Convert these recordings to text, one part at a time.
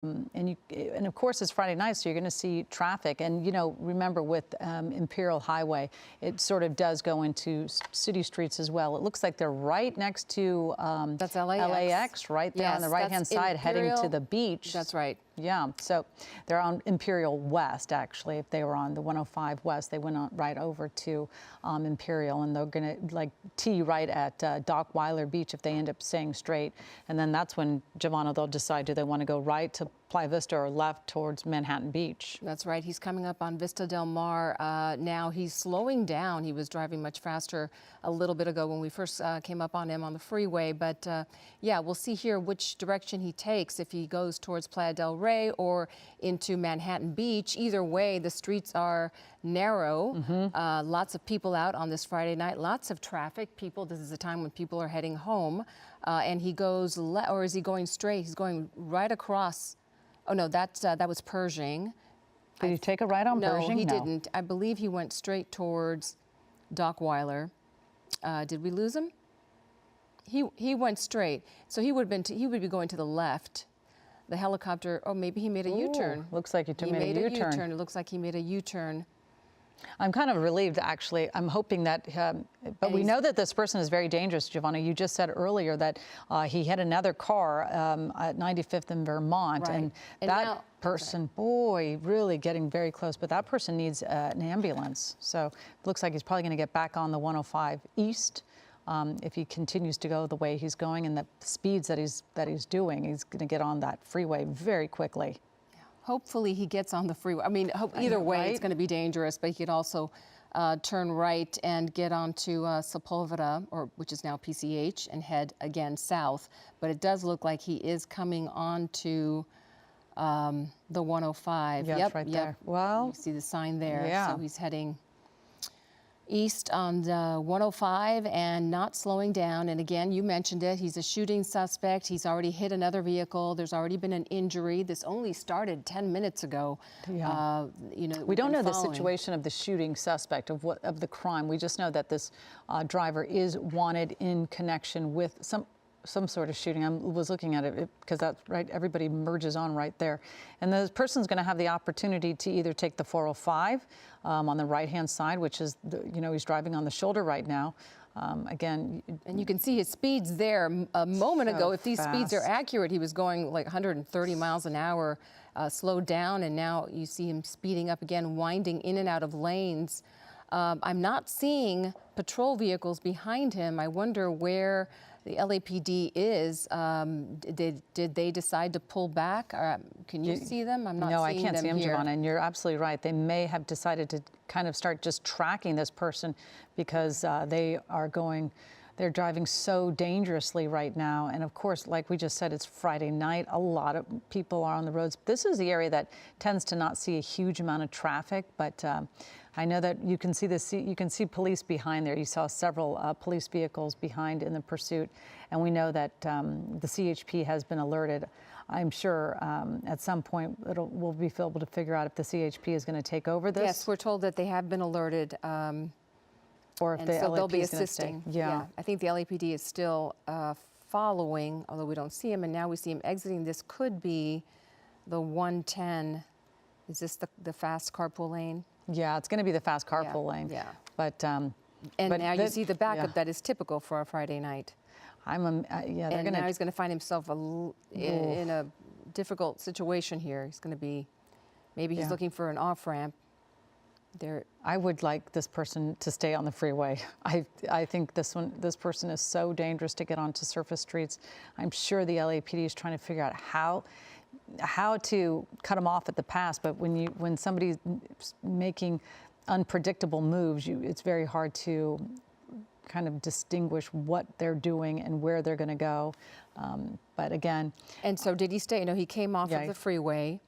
And of course it's Friday night, so you're going to see traffic. And remember with Imperial Highway, it sort of does go into city streets as well. It looks like they're right next to that's LAX. LAX, right there on the right-hand side, heading to the beach. That's right. Yeah, so they're on Imperial West, actually. If they were on the 105 West, they went on right over to Imperial, and they're going to tee right at Dockweiler Beach if they end up staying straight. And then that's when, Giovanna, they'll decide, do they want to go right to Playa Vista or left towards Manhattan Beach? That's right. He's coming up on Vista Del Mar now. He's slowing down. He was driving much faster a little bit ago when we first came up on him on the freeway. But yeah, we'll see here which direction he takes, if he goes towards Playa del Rey or into Manhattan Beach. Either way, the streets are narrow. Lots of people out on this Friday night, lots of traffic. This is the time when people are heading home. And he goes, or is he going straight? He's going right across. Oh, no, that was Pershing. Did he take a right on Pershing? No, he didn't. I believe he went straight towards Dockweiler. Did we lose him? He went straight. So he would be going to the left. The helicopter, oh, maybe he made a U-turn. Looks like he made a U-turn. It looks like he made a U-turn. I'm kind of relieved, actually. I'm hoping that, but we know that this person is very dangerous, Giovanna. You just said earlier that he hit another car at 95th in Vermont, right. and that person, boy, really getting very close. But that person needs an ambulance. So it looks like he's probably going to get back on the 105 East. If he continues to go the way he's going and the speeds that he's doing, he's going to get on that freeway very quickly. Hopefully he gets on the freeway. I mean, either way, right? It's going to be dangerous, but he could also turn right and get onto Sepulveda, which is now PCH, and head again south. But it does look like he is coming on to the 105. Yep, right there. Well, you see the sign there. Yeah. So he's heading east on the 105 and not slowing down. And again, you mentioned it, he's a shooting suspect. He's already hit another vehicle. There's already been an injury. This only started 10 minutes ago. Yeah. We don't know the situation of the shooting suspect, of the crime. We just know that this driver is wanted in connection with some sort of shooting. I was looking at it because that's right. Everybody merges on right there. And the person's going to have the opportunity to either take the 405 on the right-hand side, which is, he's driving on the shoulder right now. Again. And you can see his speeds there a moment ago. If these fast. Speeds are accurate, he was going like 130 miles an hour, slowed down, and now you see him speeding up again, winding in and out of lanes. I'm not seeing patrol vehicles behind him. I wonder where the LAPD is. Did they decide to pull back? Can you see them? I'm not seeing them. No, I can't see them, here. Giovanna, and you're absolutely right. They may have decided to kind of start just tracking this person because they're driving so dangerously right now. And of course, like we just said, it's Friday night. A lot of people are on the roads. This is the area that tends to not see a huge amount of traffic, but I know that you can see police behind there. You saw several police vehicles behind in the pursuit, and we know that the CHP has been alerted. I'm sure at some point we'll be able to figure out if the CHP is going to take over this. Yes, we're told that they have been alerted. Or if they'll be assisting. Yeah. I think the LAPD is still following, although we don't see him, and now we see him exiting. This could be the 110. Is this the fast carpool lane? Yeah, it's going to be the fast carpool lane. Yeah. But now you see the backup that is typical for a Friday night. Now he's going to find himself in a difficult situation here. He's going to be, maybe he's looking for an off-ramp. I would like this person to stay on the freeway. I think this person is so dangerous to get onto surface streets. I'm sure the LAPD is trying to figure out how to cut them off at the pass. But when somebody's making unpredictable moves, it's very hard to kind of distinguish what they're doing and where they're going to go. But again. And so did he stay? He came off of the freeway.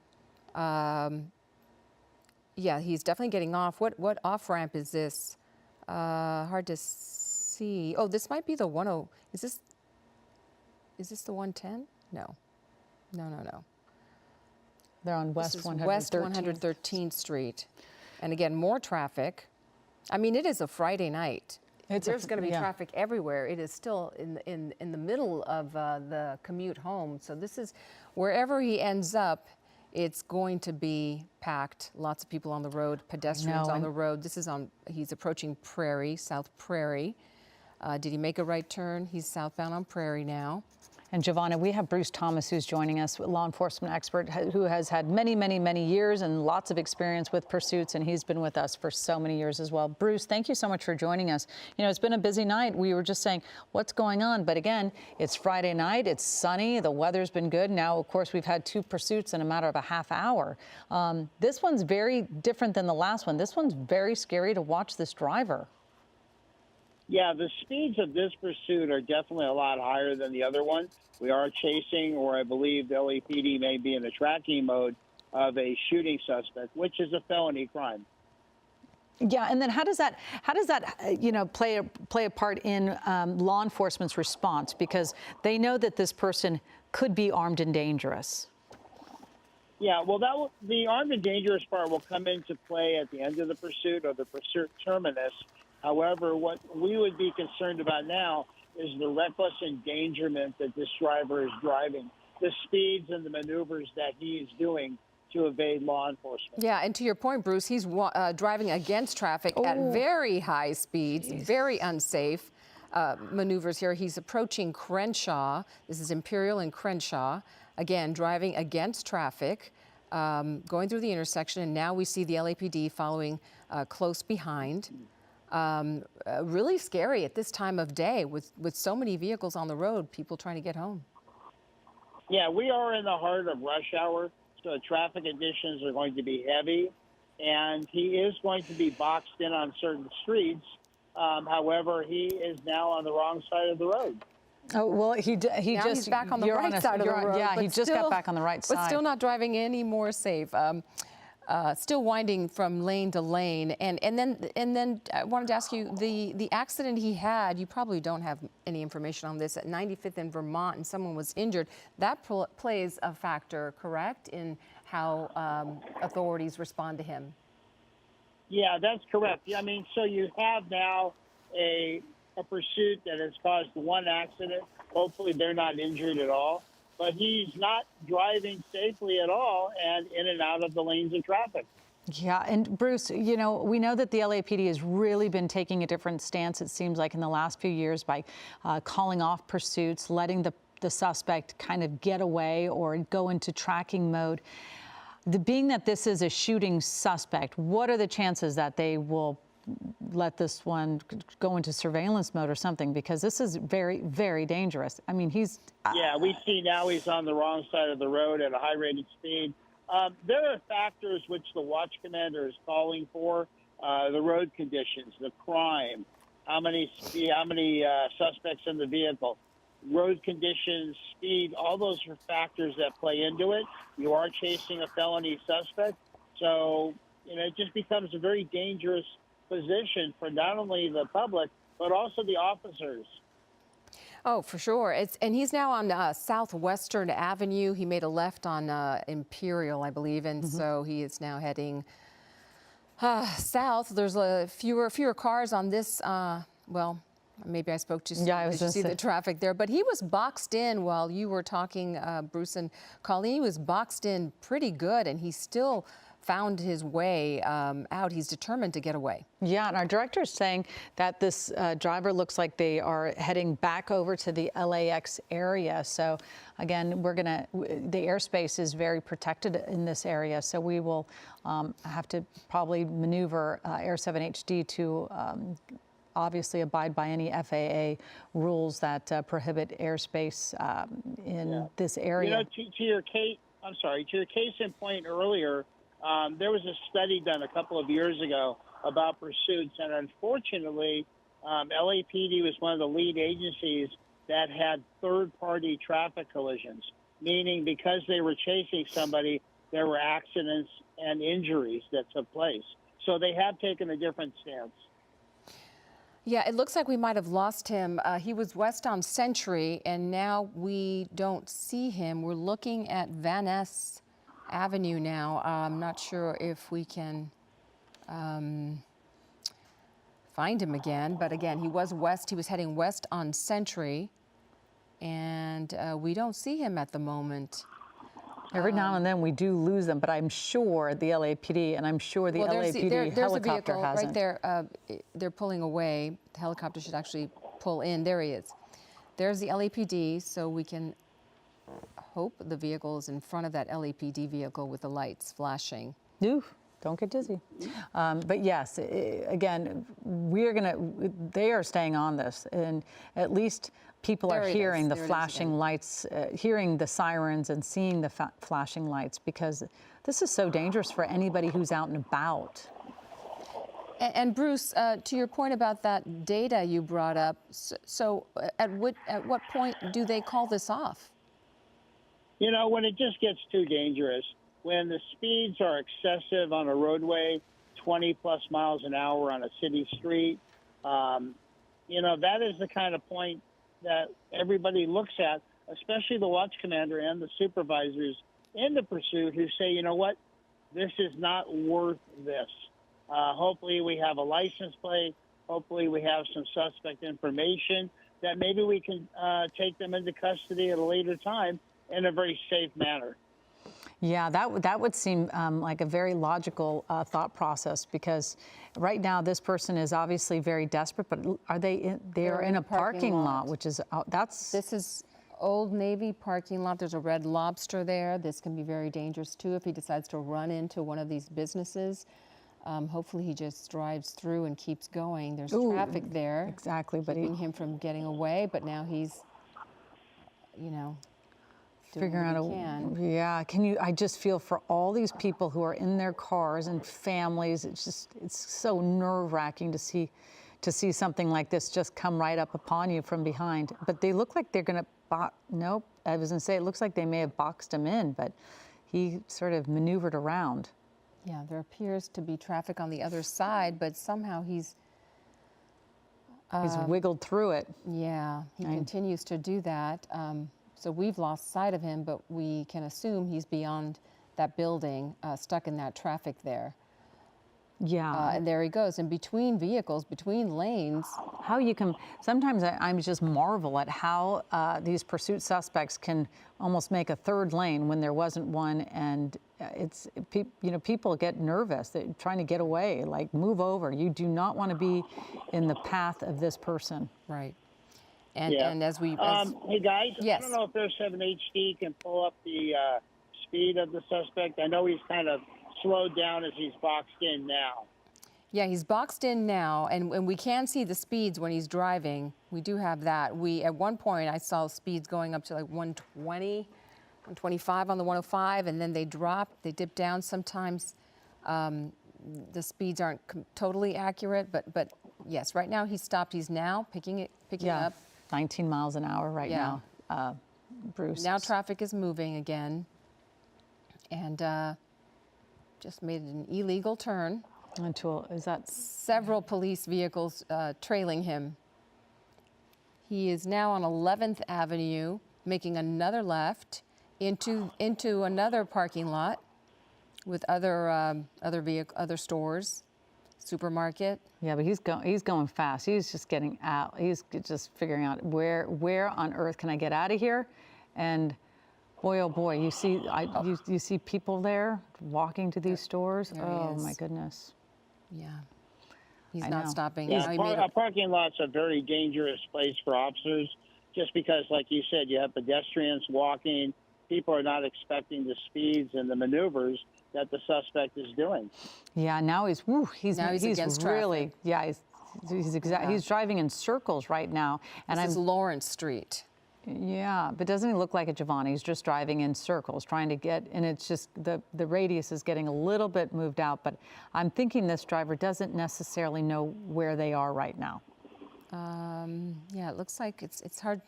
Yeah, he's definitely getting off. What off-ramp is this? Hard to see. Oh, this might be the 10. Is this the 110? No. No. They're on West 113th. West 113th Street. And again, more traffic. I mean, it is a Friday night. there's going to be yeah. traffic everywhere. It is still in the middle of the commute home. So this is wherever he ends up, it's going to be packed. Lots of people on the road, pedestrians on the road. This is he's approaching Prairie, South Prairie. Did he make a right turn? He's southbound on Prairie now. And Giovanna, we have Bruce Thomas, who's joining us, a law enforcement expert who has had many, many, many years and lots of experience with pursuits, and he's been with us for so many years as well. Bruce, thank you so much for joining us. You know, it's been a busy night. We were just saying, what's going on? But again, it's Friday night. It's sunny. The weather's been good. Now, of course, we've had 2 pursuits in a matter of a half hour. This one's very different than the last one. This one's very scary to watch this driver. Yeah, the speeds of this pursuit are definitely a lot higher than the other one. We are chasing, or I believe the LAPD may be in the tracking mode of a shooting suspect, which is a felony crime. Yeah, and then how does that play a part in law enforcement's response? Because they know that this person could be armed and dangerous. Yeah, well, the armed and dangerous part will come into play at the end of the pursuit or the pursuit terminus. However, what we would be concerned about now is the reckless endangerment that this driver is driving, the speeds and the maneuvers that he is doing to evade law enforcement. Yeah, and to your point, Bruce, he's driving against traffic at very high speeds, very unsafe maneuvers here. He's approaching Crenshaw. This is Imperial and Crenshaw. Again, driving against traffic, going through the intersection, and now we see the LAPD following close behind. Really scary at this time of day with so many vehicles on the road, people trying to get home. Yeah, we are in the heart of rush hour, so traffic conditions are going to be heavy, and he is going to be boxed in on certain streets. However, he is now on the wrong side of the road. Oh, well, he's back on the right side of the road. Yeah, he just got back on the right side. But still not driving any more safe. Still winding from lane to lane, and then I wanted to ask you the accident he had. You probably don't have any information on this at 95th in Vermont, and someone was injured. That plays a factor, correct, in how authorities respond to him. Yeah, that's correct. I mean, so you have now a pursuit that has caused one accident. Hopefully, they're not injured at all. But he's not driving safely at all and in and out of the lanes of traffic. Yeah, and Bruce, you know, we know that the LAPD has really been taking a different stance, it seems like, in the last few years by calling off pursuits, letting the suspect kind of get away or go into tracking mode. Being that this is a shooting suspect, what are the chances that they will let this one go into surveillance mode or something? Because this is very, very dangerous. I mean, Yeah, we see now he's on the wrong side of the road at a high rated speed. There are factors which the watch commander is calling for: the road conditions, the crime, how many suspects in the vehicle, road conditions, speed. All those are factors that play into it. You are chasing a felony suspect, so it just becomes a very dangerous position for not only the public but also the officers. Oh, for sure. And he's now on Southwestern Avenue. He made a left on Imperial, I believe, and so he is now heading south. There's fewer cars on this. Well, maybe I spoke too soon. Yeah, I was Did you see the traffic there? But he was boxed in while you were talking, Bruce and Colleen. He was boxed in pretty good, and he still found his way out. He's determined to get away. Yeah, and our director is saying that this driver looks like they are heading back over to the LAX area. So again, the airspace is very protected in this area. So we will have to probably maneuver Air 7 HD to obviously abide by any FAA rules that prohibit airspace in this area. To your case in point earlier, there was a study done a couple of years ago about pursuits, and unfortunately, LAPD was one of the lead agencies that had third-party traffic collisions, meaning because they were chasing somebody, there were accidents and injuries that took place. So they have taken a different stance. Yeah, it looks like we might have lost him. He was west on Century, and now we don't see him. We're looking at Van Ness Avenue now. I'm not sure if we can find him again. But again, he was heading west on Century, and we don't see him at the moment. Every now and then we do lose them, but I'm sure the LAPD and I'm sure the LAPD there's helicopter a vehicle hasn't. right there. They're pulling away. The helicopter should actually pull in. There he is. There's the LAPD, so we can hope the vehicle is in front of that LAPD vehicle with the lights flashing. Ooh, don't get dizzy. But yes, again, they are staying on this, and at least people are hearing the flashing lights, hearing the sirens and seeing the flashing lights, because this is so dangerous for anybody who's out and about. And Bruce, to your point about that data you brought up, so at what point do they call this off? You know, when it just gets too dangerous, when the speeds are excessive on a roadway, 20 plus miles an hour on a city street, you know, that is the kind of point that everybody looks at, especially the watch commander and the supervisors in the pursuit, who say, you know what, this is not worth this. Hopefully we have a license plate. Hopefully we have some suspect information that maybe we can take them into custody at a later time in a very safe manner. Yeah, that would seem like a very logical thought process, because right now this person is obviously very desperate, but are they are in a parking lot, which is This is Old Navy parking lot. There's a Red Lobster there. This can be very dangerous too if he decides to run into one of these businesses. Hopefully he just drives through and keeps going. There's traffic there. Exactly, but keeping him from getting away, but now he's, you know, figuring out yeah, I just feel for all these people who are in their cars and families. It's so nerve-wracking to see something like this just come right up upon you from behind. But they look like they're gonna nope, I was gonna say it looks like they may have boxed him in, but he sort of maneuvered around. Yeah, there appears to be traffic on the other side, but somehow he's wiggled through it. Yeah, he continues to do that. So we've lost sight of him, but we can assume he's beyond that building, stuck in that traffic there. Yeah. And there he goes, in between vehicles, between lanes. How you can, sometimes I just marvel at how these pursuit suspects can almost make a third lane when there wasn't one, and people get nervous. They're trying to get away, like move over. You do not want to be in the path of this person. Right. And as we... hey, guys, yes. I don't know if their 7 HD can pull up the speed of the suspect. I know he's kind of slowed down as he's boxed in now. Yeah, he's boxed in now, and we can see the speeds when he's driving. We do have that. At one point, I saw speeds going up to like 120, 125 on the 105, and then they drop, they dip down sometimes. The speeds aren't totally accurate, but yes, right now he's stopped. He's now picking up. 19 miles an hour right now, Bruce. Now traffic is moving again, and just made an illegal turn. Is that several police vehicles trailing him? He is now on 11th Avenue, making another left into another parking lot with other stores, supermarket. Yeah, but he's going fast. He's just getting out. He's just figuring out where on earth can I get out of here, and boy, oh boy, you see people there walking to these stores. Oh my goodness. Yeah, he's not stopping. Yeah, parking lot's a very dangerous place for officers, just because, like you said, you have pedestrians walking. People are not expecting the speeds and the maneuvers that the suspect is doing. Yeah, now he's against really traffic. He's driving in circles right now. And this is Lawrence Street. Yeah, but doesn't he look like a Giovanni? He's just driving in circles, trying to get, and it's just the radius is getting a little bit moved out, but I'm thinking this driver doesn't necessarily know where they are right now. Yeah, it looks like it's hard.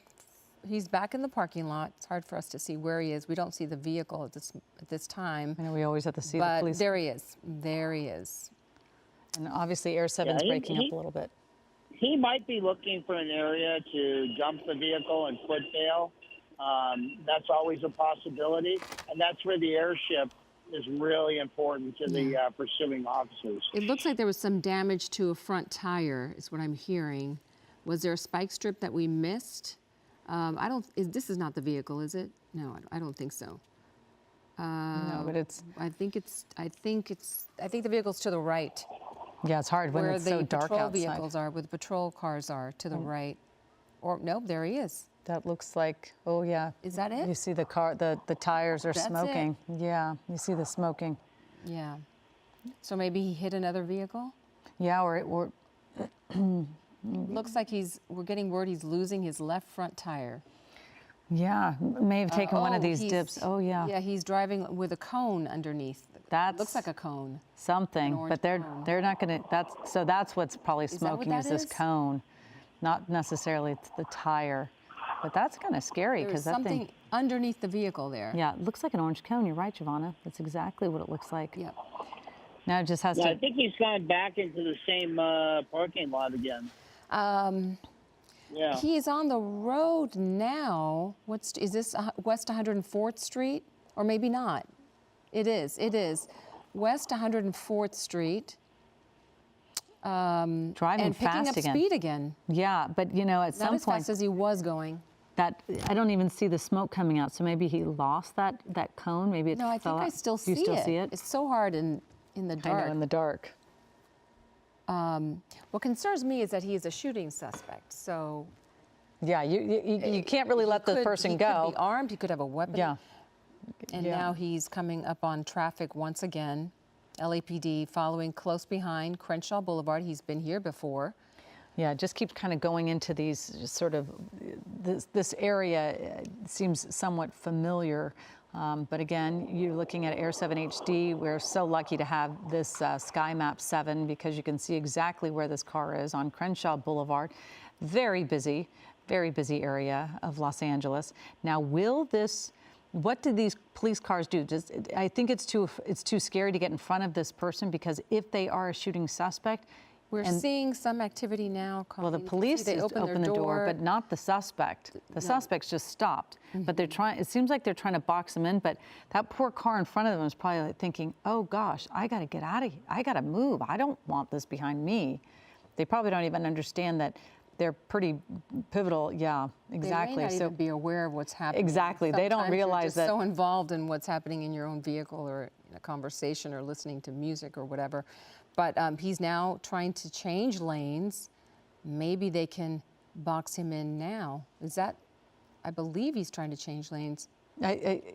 He's back in the parking lot. It's hard for us to see where he is. We don't see the vehicle at this time. I know we always have to see the police. But there he is. There he is. And obviously Air 7's breaking up a little bit. He might be looking for an area to dump the vehicle and foot bail. That's always a possibility. And that's where the airship is really important to the pursuing officers. It looks like there was some damage to a front tire, is what I'm hearing. Was there a spike strip that we missed? This is not the vehicle, is it? No, I don't think so. No, but it's, I think the vehicle's to the right, yeah, it's hard when where it's the so dark patrol outside. vehicles are, where the patrol cars are, to the right. Or, nope, there he is. That looks like, oh yeah. Is that it? You see the car, the tires are That's it. smoking. Yeah, you see the smoking. Yeah. So maybe he hit another vehicle? Yeah, or Looks like we're getting word he's losing his left front tire. yeah, may have taken one of these he's- dips. Oh yeah, Yeah, he's driving with a cone underneath. That's Looks like a cone. something, orange but they're cone. not going to. That's what's probably that what smoking that is this is? cone, not necessarily the tire. But that's kind of scary There's because that something thing. underneath the vehicle there. Yeah, it looks like an orange cone. You're right, Giovanna. That's exactly what it looks like. Yep. Now it just has Yeah, I to. think he's gone back into the same parking lot again. Yeah. He is on the road now. Is this West 104th Street? Or maybe not. It is. West 104th Street. Driving And picking fast up again. speed again. Yeah, but at Not some as point fast as he was going. that I don't even see the smoke coming out. So maybe he lost that cone. Maybe it No, I fell think I out. still Do see you still it. see it? It's so hard in the I dark. know, in the dark. What concerns me is that he is a shooting suspect. So Yeah, you can't really let the person he go. could be armed. He could have a weapon. Yeah. And Yeah. now he's coming up on traffic once again. LAPD following close behind Crenshaw Boulevard. He's been here before. Yeah, just keep kind of going into these just sort of, this area seems somewhat familiar. But again, you're looking at Air 7 HD. We're so lucky to have this Sky Map 7 because you can see exactly where this car is on Crenshaw Boulevard. Very busy area of Los Angeles. Now, what do these police cars do? I think it's too scary to get in front of this person because if they are a shooting suspect, We're seeing some activity now. well, the Colleen. police They open the door, but not the suspect. The suspect's just stopped. But they're trying. It seems like they're trying to box him in. But that poor car in front of them is probably like thinking, "Oh gosh, I got to get out of here. I got to move. I don't want this behind me." They probably don't even understand that they're pretty pivotal. Yeah, exactly. They may not So even be aware of what's happening. Exactly. They don't Sometimes realize you're just that- so involved in what's happening in your own vehicle or in a conversation or listening to music or whatever. But he's now trying to change lanes. Maybe they can box him in now. I believe he's trying to change lanes.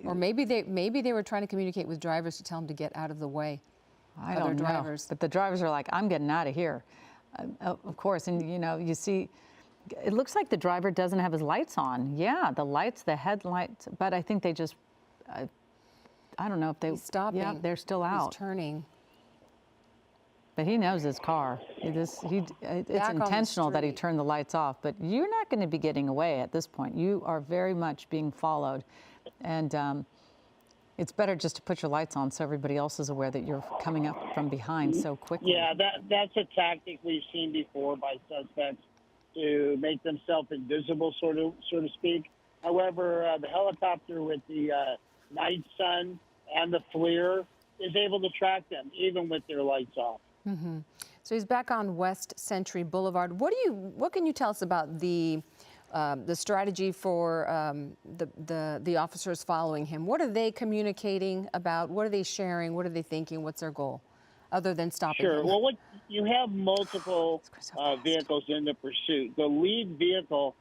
Or maybe they were trying to communicate with drivers to tell him to get out of the way. I Other don't know. drivers. But the drivers are like, "I'm getting out of here." Of course, and you see, it looks like the driver doesn't have his lights on. Yeah, the headlights, but I think they just, I don't know if they. He's stopping. Yeah, they're still out. He's turning. But he knows his car. It's Back on the intentional that he street. turned the lights off. But you're not going to be getting away at this point. You are very much being followed, and it's better just to put your lights on so everybody else is aware that you're coming up from behind so quickly. Yeah, that's a tactic we've seen before by suspects to make themselves invisible, so to speak. However, the helicopter with the night sun and the FLIR is able to track them even with their lights off. So he's back on West Century Boulevard. What can you tell us about the strategy for the officers following him? What are they communicating about? What are they sharing? What are they thinking? What's their goal, other than stopping Sure. him? Well, you have multiple vehicles in the pursuit. The lead vehicle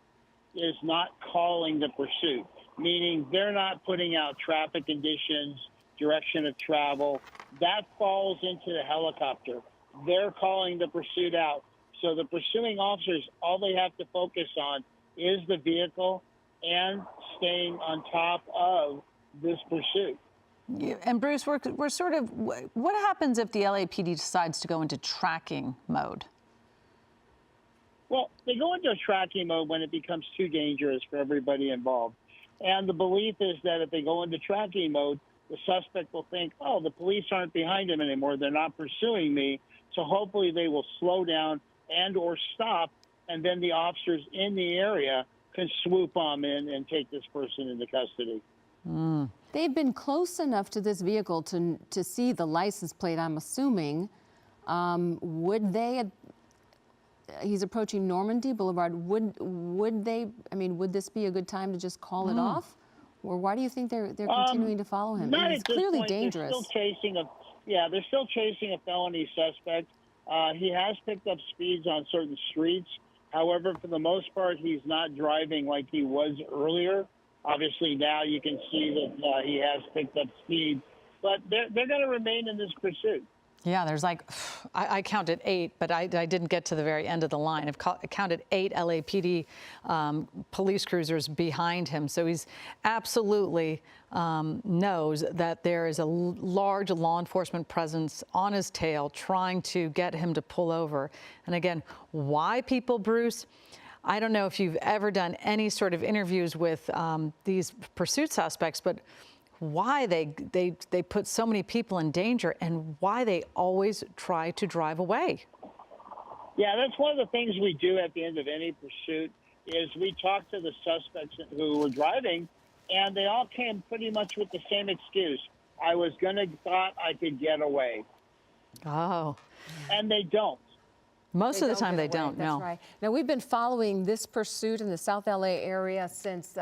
is not calling the pursuit, meaning they're not putting out traffic conditions, direction of travel. That falls into the helicopter. They're calling the pursuit out. So the pursuing officers, all they have to focus on is the vehicle and staying on top of this pursuit. And Bruce, we're sort of, what happens if the LAPD decides to go into tracking mode? Well, they go into a tracking mode when it becomes too dangerous for everybody involved. And the belief is that if they go into tracking mode, the suspect will think, oh, the police aren't behind him anymore. They're not pursuing me. So hopefully they will slow down and or stop, and then the officers in the area can swoop on in and take this person into custody. They've been close enough to this vehicle to see the license plate, I'm assuming. Would they, he's approaching Normandy Boulevard, would they, I mean, would this be a good time to just call it off? Or why do you think they're continuing to follow him? Not He's at this clearly point. dangerous. They're still chasing a felony suspect. He has picked up speeds on certain streets. However, for the most part, he's not driving like he was earlier. Obviously, now you can see that he has picked up speed. But they're going to remain in this pursuit. Yeah, there's like, I counted 8, but I didn't get to the very end of the line. I've counted 8 LAPD police cruisers behind him. So he's absolutely knows that there is a large law enforcement presence on his tail trying to get him to pull over. And again, why people, Bruce? I don't know if you've ever done any sort of interviews with these pursuit suspects, but why they put so many people in danger and why they always try to drive away. Yeah, that's one of the things we do at the end of any pursuit is we talk to the suspects who were driving, and they all came pretty much with the same excuse. I was thought I could get away. Oh. And they don't. Most of the time they don't, That's no. right. Now, we've been following this pursuit in the South LA area since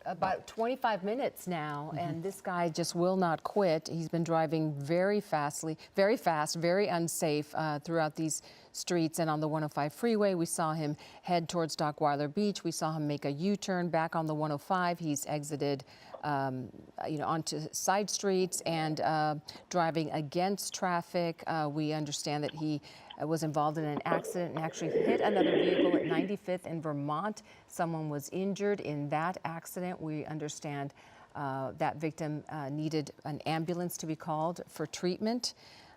about 25 minutes now, and this guy just will not quit. He's been driving very fast, very unsafe throughout these streets and on the 105 freeway. We saw him head towards Dockweiler Beach. We saw him make a U-turn back on the 105. He's exited onto side streets and driving against traffic. We understand that he was involved in an accident and actually hit another vehicle at 95th in Vermont. Someone was injured in that accident. We understand that victim needed an ambulance to be called for treatment.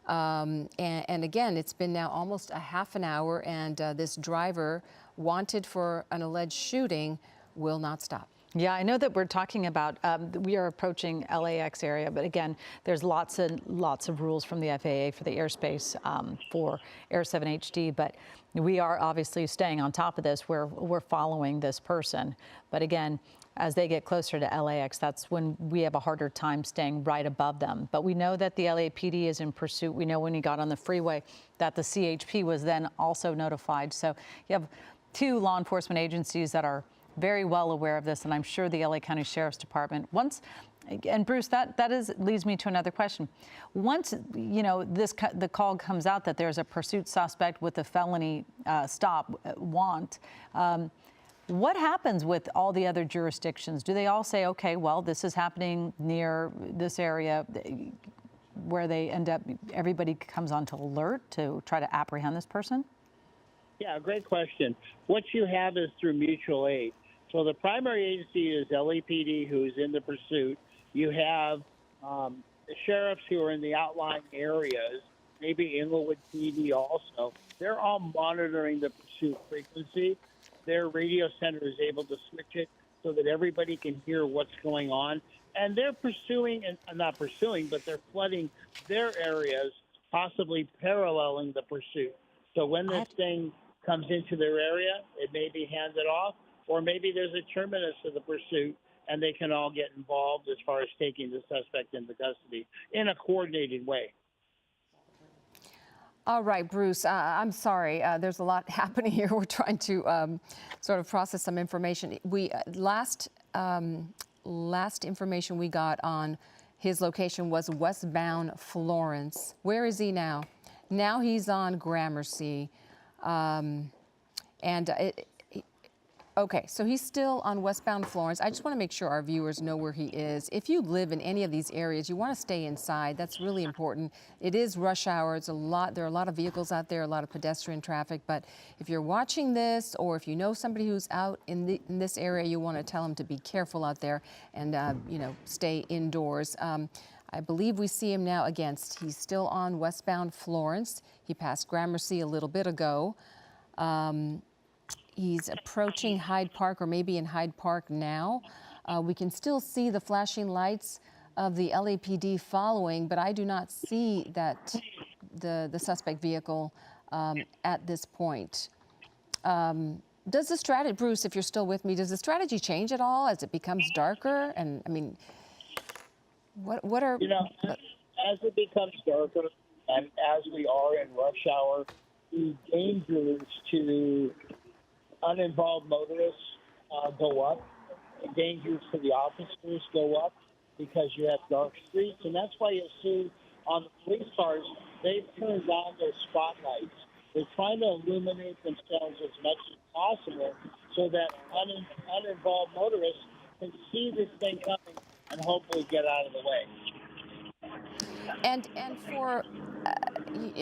And again, it's been now almost a half an hour, and this driver, wanted for an alleged shooting, will not stop. Yeah, I know that we're talking about, we are approaching LAX area, but again, there's lots of rules from the FAA for the airspace for Air 7 HD, but we are obviously staying on top of this. We're following this person. But again, as they get closer to LAX, that's when we have a harder time staying right above them. But we know that the LAPD is in pursuit. We know when he got on the freeway that the CHP was then also notified. So you have 2 law enforcement agencies that are very well aware of this, and I'm sure the LA County Sheriff's Department. And Bruce, leads me to another question. Once the call comes out that there's a pursuit suspect with a felony want, what happens with all the other jurisdictions? Do they all say, okay, well, this is happening near this area, where they end up, everybody comes onto alert to try to apprehend this person? Yeah, great question. What you have is through mutual aid. So the primary agency is LAPD, who's in the pursuit. You have the sheriffs who are in the outlying areas, maybe Inglewood PD also. They're all monitoring the pursuit frequency. Their radio center is able to switch it so that everybody can hear what's going on. And they're pursuing, and not pursuing, but they're flooding their areas, possibly paralleling the pursuit. So when this thing comes into their area, it may be handed off, or maybe there's a terminus to the pursuit, and they can all get involved as far as taking the suspect into custody in a coordinated way. All right, Bruce, I'm sorry. There's a lot happening here. We're trying to sort of process some information. Last information we got on his location was westbound Florence. Where is he now? Now he's on Gramercy. Okay, so he's still on westbound Florence. I just want to make sure our viewers know where he is. If you live in any of these areas, you want to stay inside. That's really important. It is rush hour. There are a lot of vehicles out there, a lot of pedestrian traffic. But if you're watching this, or if you know somebody who's out in this area, you want to tell them to be careful out there and stay indoors. I believe we see him now against. He's still on westbound Florence. He passed Gramercy a little bit ago. He's approaching Hyde Park, or maybe in Hyde Park now. We can still see the flashing lights of the LAPD following, but I do not see that the suspect vehicle at this point. Does the strategy, Bruce, if you're still with me, does the strategy change at all as it becomes darker? And I mean, what are... As it becomes darker and as we are in rush hour, the dangers to uninvolved motorists go up. The dangers to the officers go up because you have dark streets. And that's why you see on the police cars, they've turned on their spotlights. They're trying to illuminate themselves as much as possible so that uninvolved motorists can see this thing coming and hopefully get out of the way. And for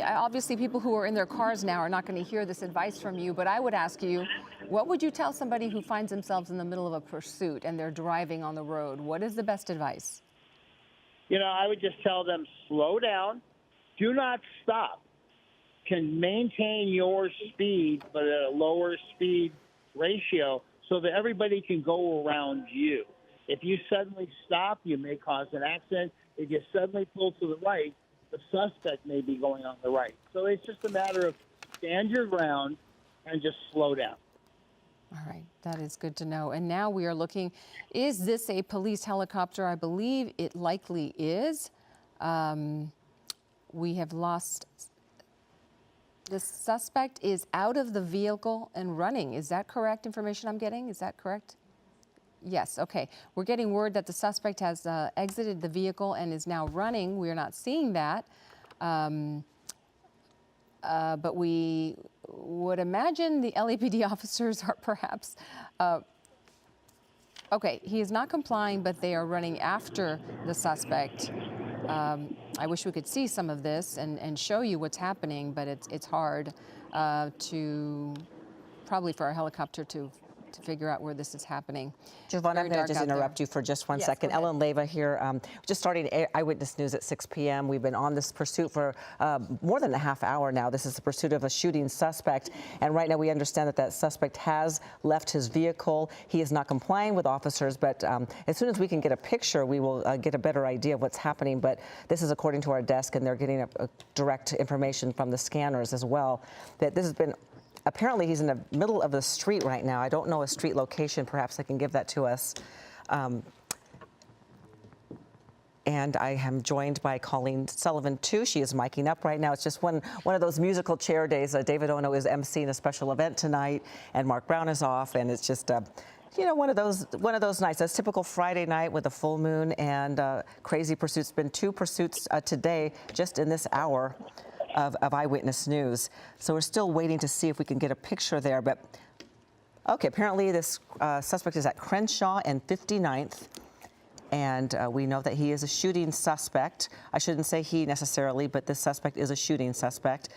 obviously people who are in their cars now are not going to hear this advice from you, but I would ask you, what would you tell somebody who finds themselves in the middle of a pursuit and they're driving on the road? What is the best advice? I would just tell them, slow down, do not stop, can maintain your speed but at a lower speed ratio so that everybody can go around you. If you suddenly stop, you may cause an accident. If you suddenly pull to the right, the suspect may be going on the right. So it's just a matter of stand your ground and just slow down. All right, that is good to know. And now we are looking, is this a police helicopter? I believe it likely is. We have lost, the suspect is out of the vehicle and running. Is that correct information I'm getting? Is that correct? Yes, okay. We're getting word that the suspect has exited the vehicle and is now running. We're not seeing that. But we would imagine the LAPD officers are perhaps, okay, he is not complying, but they are running after the suspect. I wish we could see some of this and show you what's happening, but it's hard to, probably for a helicopter to figure out where this is happening. Giovanna, I'm going to just interrupt you for just one second. Ellen Leyva here, just starting Eyewitness News at 6 p.m. We've been on this pursuit for more than a half hour now. This is the pursuit of a shooting suspect. And right now we understand that that suspect has left his vehicle. He is not complying with officers, but as soon as we can get a picture, we will get a better idea of what's happening. But this is according to our desk, and they're getting a direct information from the scanners as well, that this has been... Apparently, he's in the middle of the street right now. I don't know a street location. Perhaps they can give that to us. And I am joined by Colleen Sullivan, too. She is miking up right now. It's just one of those musical chair days. David Ono is emceeing a special event tonight, and Mark Brown is off. And it's just, one of those nights. That's typical Friday night with a full moon and crazy pursuits. Been 2 pursuits today, just in this hour of Eyewitness News. So we're still waiting to see if we can get a picture there. But okay, apparently this suspect is at Crenshaw and 59th. And we know that he is a shooting suspect. I shouldn't say he necessarily, but this suspect is a shooting suspect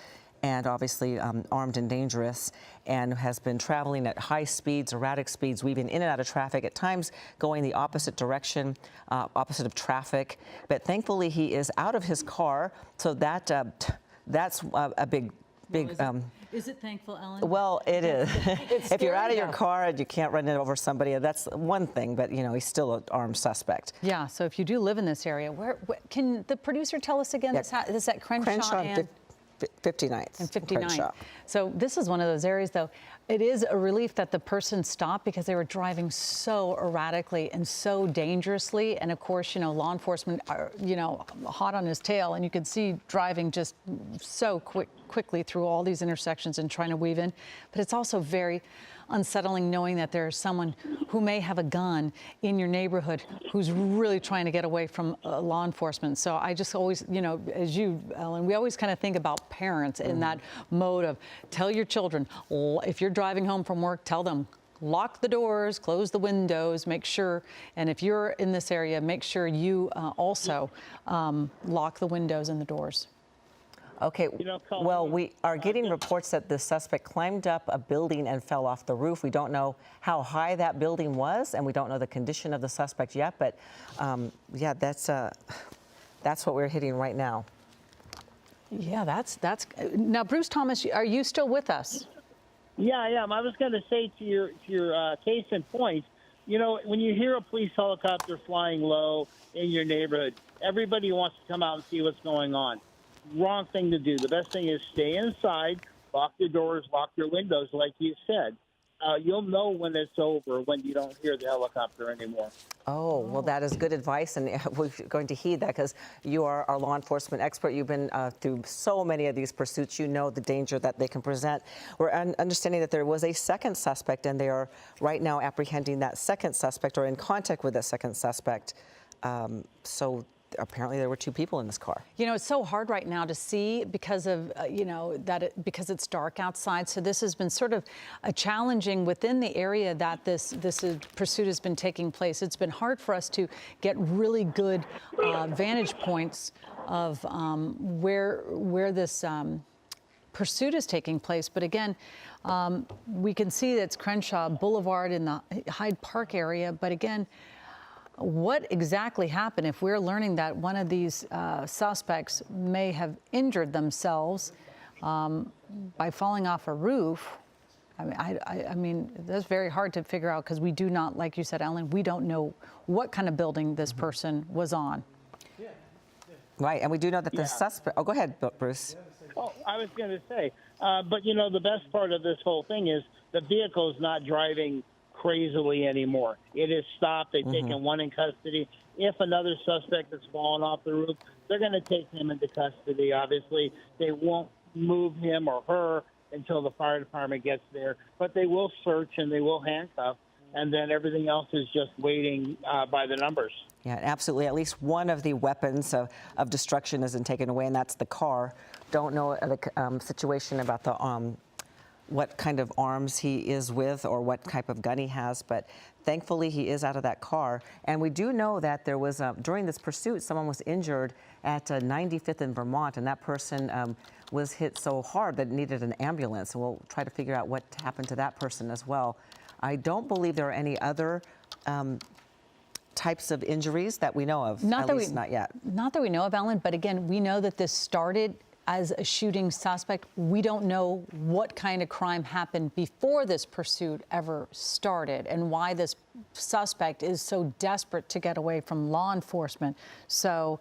and obviously armed and dangerous, and has been traveling at high speeds, erratic speeds, weaving in and out of traffic, at times going the opposite direction, opposite of traffic. But thankfully he is out of his car, so that that's a big. Is it thankful, Ellen? Well, it is. If you're out of your car and you can't run it over somebody, that's one thing, but he's still an armed suspect. Yeah, so if you do live in this area, where can the producer tell us again? Yeah. This at Crenshaw and 59th. And 59. Crenshaw. So this is one of those areas, though. It is a relief that the person stopped because they were driving so erratically and so dangerously. And of course, law enforcement are, hot on his tail, and you could see driving just so quickly through all these intersections and trying to weave in. But it's also very unsettling knowing that there's someone who may have a gun in your neighborhood who's really trying to get away from law enforcement. So I just always, as you, Ellen, we always kind of think about parents in that mode of tell your children, if you're driving home from work, tell them, lock the doors, close the windows, make sure, and if you're in this area, make sure you also lock the windows and the doors. Okay, well, we are getting reports that the suspect climbed up a building and fell off the roof. We don't know how high that building was, and we don't know the condition of the suspect yet, but yeah, that's what we're hitting right now. Yeah, that's now, Bruce Thomas, are you still with us? Yeah, I am. I was going to say to your case in point, when you hear a police helicopter flying low in your neighborhood, everybody wants to come out and see what's going on. Wrong thing to do. The best thing is stay inside, lock your doors, lock your windows, like you said. you'll know when it's over when you don't hear the helicopter anymore. Oh, well, that is good advice, and we're going to heed that because you are our law enforcement expert. You've been through so many of these pursuits. You know the danger that they can present. We're understanding that there was a second suspect, and they are right now apprehending that second suspect or in contact with that second suspect. So apparently there were two people in this car. You know, it's so hard right now to see because of, because it's dark outside. So this has been sort of challenging within the area that this pursuit has been taking place. It's been hard for us to get really good vantage points of where this pursuit is taking place. But again, we can see that it's Crenshaw Boulevard in the Hyde Park area. But again, what exactly happened if we're learning that one of these suspects may have injured themselves by falling off a roof? I mean, that's very hard to figure out because we do not, like you said, Ellen, we don't know what kind of building this person was on. Right, and we do know that the suspect. Oh, go ahead, Bruce. Oh, I was going to say, but you know, the best part of this whole thing is the vehicle is not driving crazily anymore. It is stopped. They've taken one in custody. If another suspect has fallen off the roof, they're going to take him into custody. Obviously, they won't move him or her until the fire department gets there, but they will search and they will handcuff, and then everything else is just waiting by the numbers. Yeah, absolutely. At least one of the weapons of destruction isn't taken away, and that's the car. Don't know the situation about the what kind of arms he is with or what type of gun he has, but thankfully he is out of that car. And we do know that there was, during this pursuit, someone was injured at 95th in Vermont, and that person was hit so hard that it needed an ambulance. And we'll try to figure out what happened to that person as well. I don't believe there are any other types of injuries that we know of, not yet. Not that we know of, Ellen, but again, we know that this started as a shooting suspect. We don't know what kind of crime happened before this pursuit ever started and why this suspect is so desperate to get away from law enforcement. So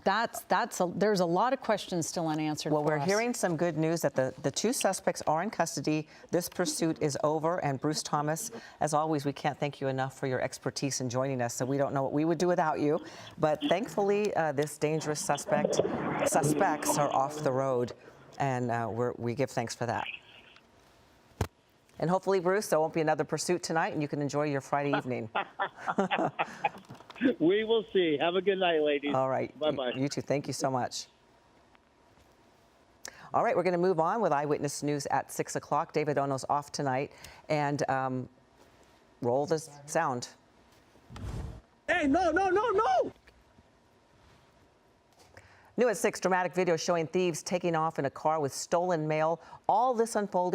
there's a lot of questions still unanswered. Well, for we're us. hearing some good news that the two suspects are in custody. This pursuit is over. And Bruce Thomas, as always, we can't thank you enough for your expertise in joining us. So we don't know what we would do without you. But thankfully, this dangerous suspects are off the road, and we give thanks for that. And hopefully, Bruce, there won't be another pursuit tonight, and you can enjoy your Friday evening. We will see. Have a good night, ladies. All right. Bye-bye. You too. Thank you so much. All right, we're going to move on with Eyewitness News at 6 o'clock. David Ono's off tonight. And roll the sound. Hey, no! New at 6, dramatic video showing thieves taking off in a car with stolen mail. All this unfolding